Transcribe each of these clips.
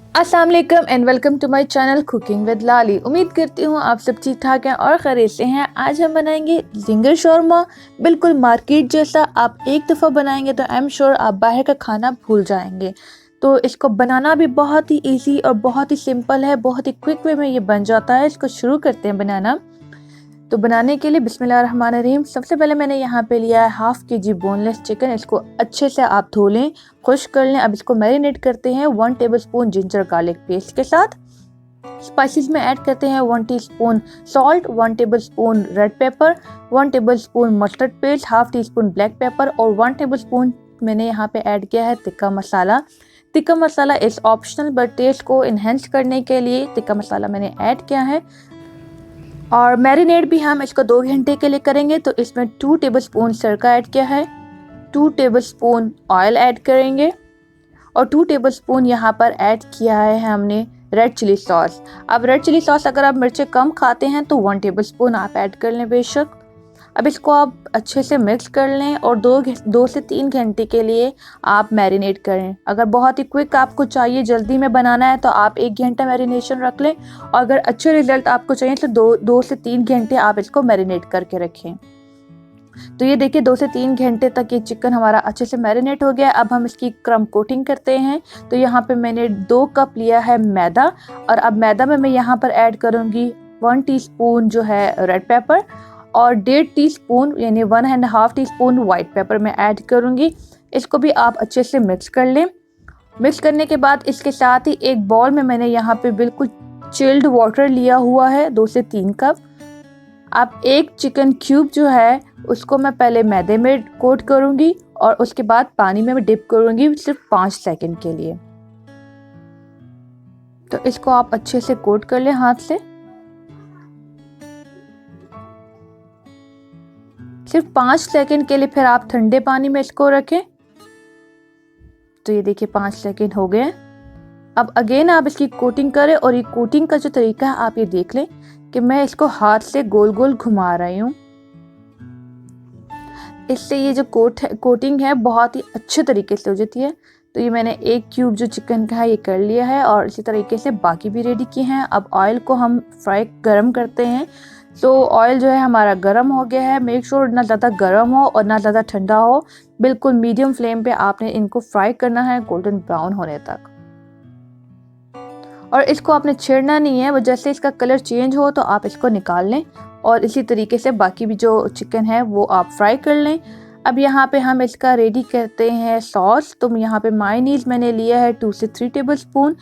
अस्सलाम वालेकुम and welcome to my channel cooking with Lali. उम्मीद करती हूँ आप सब ठीक ठाक हैं और खैरियत से हैं। आज हम बनाएंगे जिंगर शौरमा, बिल्कुल मार्केट जैसा। आप एक दफ़ा बनाएंगे तो आई एम श्योर आप बाहर का खाना भूल जाएंगे। तो इसको बनाना भी बहुत ही इजी और बहुत ही सिंपल है, बहुत ही क्विक वे में ये बन जाता है। इसको शुरू करते हैं बनाना। तो बनाने के लिए बिस्मिल्लाहिर्रहमानिर्रहीम, सबसे पहले मैंने यहाँ पे लिया है हाफ़ kg बोनलेस चिकन। इसको अच्छे से आप धो लें, खुश कर लें। अब इसको मैरिनेट करते हैं 1 टेबलस्पून जिंजर गार्लिक पेस्ट के साथ। स्पाइसेस में ऐड करते हैं 1 teaspoon salt, 1 tablespoon red pepper, 1 tablespoon mustard paste, half teaspoon black pepper और 1 टेबलस्पून मैंने यहाँ पे ऐड किया है तिक्का मसाला। तिक्का मसाला इज़ ऑप्शनल बट टेस्ट को इन्हेंस करने के लिए तिक्का मसाला मैंने ऐड किया है। और मैरिनेट भी हम इसको 2 घंटे के लिए करेंगे। तो इसमें 2 टेबलस्पून सिरका ऐड किया है, 2 टेबलस्पून ऑयल ऐड करेंगे और 2 टेबलस्पून यहाँ पर ऐड किया है हमने रेड चिली सॉस। अब रेड चिली सॉस अगर आप मिर्चें कम खाते हैं तो 1 टेबलस्पून आप ऐड कर लें बेशक। अब इसको आप अच्छे से मिक्स कर लें और 2 से 3 घंटे के लिए आप मैरिनेट करें। अगर बहुत ही क्विक आपको चाहिए, जल्दी में बनाना है, तो आप 1 घंटा मैरिनेशन रख लें। और अगर अच्छे रिजल्ट आपको चाहिए तो 2 से 3 घंटे आप इसको मैरिनेट करके रखें। तो ये देखिए 2 से 3 घंटे तक ये चिकन हमारा अच्छे से मैरिनेट हो गया। अब हम इसकी क्रम कोटिंग करते हैं। तो यहाँ पे मैंने 2 कप लिया है मैदा और अब मैदा में मैं यहाँ पर ऐड करूँगी 1 टीस्पून जो है रेड पेपर और 1.5 टीस्पून यानी 1.5 टीस्पून वाइट पेपर मैं ऐड करूँगी। इसको भी आप अच्छे से मिक्स कर लें। मिक्स करने के बाद इसके साथ ही एक बॉल में मैंने यहाँ पे बिल्कुल चिल्ड वाटर लिया हुआ है 2 से 3 कप। आप एक चिकन क्यूब जो है उसको मैं पहले मैदे में कोट करूँगी और उसके बाद पानी में मैं डिप करूँगी सिर्फ 5 सेकंड के लिए। तो इसको आप अच्छे से कोट कर लें हाथ से। सिर्फ 5 सेकंड के लिए, फिर आप ठंडे पानी में इसको रखें। तो ये देखिए 5 सेकंड हो गए। अब अगेन आप इसकी कोटिंग करें और ये कोटिंग का जो तरीका है आप ये देख लें कि मैं इसको हाथ से गोल गोल घुमा रही हूँ। इससे ये जो कोटिंग है बहुत ही अच्छे तरीके से हो जाती है। तो ये मैंने एक क्यूब जो चिकन का है ये कर लिया है और इसी तरीके से बाकी भी रेडी किए हैं। अब ऑयल को हम गरम करते हैं। तो ऑयल जो है हमारा गरम हो गया है। मेक श्योर ना ज़्यादा गरम हो और ना ज़्यादा ठंडा हो, बिल्कुल मीडियम फ्लेम पे आपने इनको फ्राई करना है गोल्डन ब्राउन होने तक। और इसको आपने छेड़ना नहीं है, वो जैसे इसका कलर चेंज हो तो आप इसको निकाल लें और इसी तरीके से बाकी भी जो चिकन है वो आप फ्राई कर लें। अब यहाँ पे हम इसका रेडी करते हैं सॉस। तो यहाँ पे मायोनीज मैंने लिया है 2 से 3 टेबलस्पून।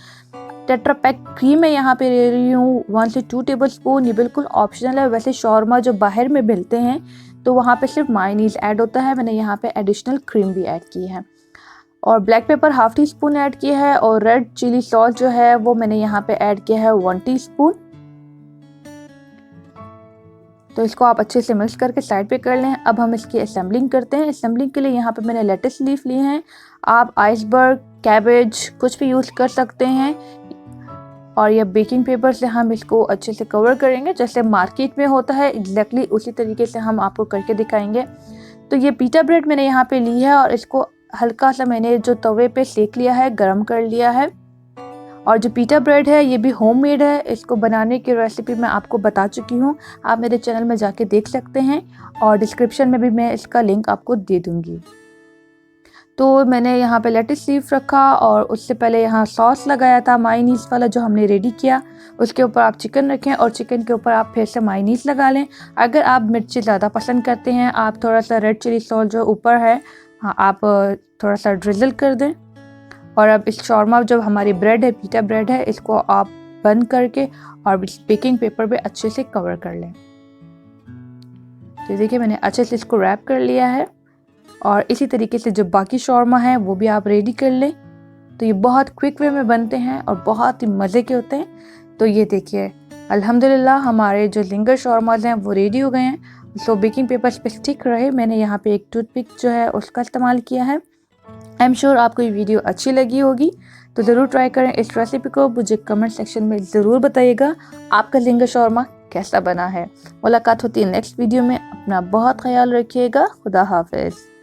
टेट्रा पैक क्रीम मैं यहाँ पे ले रही हूँ 1 से 2 टेबलस्पून। ये बिल्कुल ऑप्शनल है। वैसे शॉर्मा जो बाहर में मिलते हैं तो वहाँ पे सिर्फ मायोनीज ऐड होता है, मैंने यहाँ पे एडिशनल क्रीम भी ऐड की है। और black pepper half teaspoon add किया है और रेड चिली सॉस जो है वो मैंने यहाँ पे ऐड किया है 1 टीस्पून। तो इसको आप अच्छे से मिक्स करके साइड पे कर लें। अब हम इसकी असेंबलिंग करते हैं। असेंबलिंग के लिए यहाँ पे मैंने लेटस लीफ लिए हैं। आप आइसबर्ग, कैबेज कुछ भी यूज़ कर सकते हैं। और ये बेकिंग पेपर से हम इसको अच्छे से कवर करेंगे जैसे मार्केट में होता है, एग्जैक्टली उसी तरीके से हम आपको करके दिखाएंगे। तो ये पीटा ब्रेड मैंने यहाँ पे ली है और इसको हल्का सा मैंने जो तवे पे सेक लिया है, गरम कर लिया है। और जो पीटा ब्रेड है ये भी होममेड है। इसको बनाने की रेसिपी मैं आपको बता चुकी हूँ, आप मेरे चैनल में जाके देख सकते हैं और डिस्क्रिप्शन में भी मैं इसका लिंक आपको दे दूँगी। तो मैंने यहाँ पे लेटस लीफ रखा और उससे पहले यहाँ सॉस लगाया था मायोनीज वाला जो हमने रेडी किया। उसके ऊपर आप चिकन रखें और चिकन के ऊपर आप फिर से मायोनीज लगा लें। अगर आप मिर्ची ज़्यादा पसंद करते हैं आप थोड़ा सा रेड चिली सॉस जो ऊपर है हाँ आप थोड़ा सा ड्रिजल कर दें। और अब इस शॉर्मा जो हमारी ब्रेड है, पीटा ब्रेड है, इसको आप बंद करके और इस बेकिंग पेपर पे अच्छे से कवर कर लें। तो देखिए मैंने अच्छे से इसको रैप कर लिया है और इसी तरीके से जो बाकी शॉर्मा है वो भी आप रेडी कर लें। तो ये बहुत क्विक वे में बनते हैं और बहुत ही मज़े के होते हैं। तो ये देखिए अल्हम्दुलिल्लाह हमारे जो जिंगर शॉर्माज हैं वो रेडी हो गए हैं। तो बेकिंग पेपर्स पे स्टिक रहे, मैंने यहाँ पे एक टूथपिक जो है उसका इस्तेमाल किया है। आई एम श्योर आपको ये वीडियो अच्छी लगी होगी, तो ज़रूर ट्राई करें इस रेसिपी को। मुझे कमेंट सेक्शन में ज़रूर बताइएगा आपका जिंगर शॉर्मा कैसा बना है। मुलाकात होती है नेक्स्ट वीडियो में। अपना बहुत ख्याल रखिएगा। खुदा हाफिज़।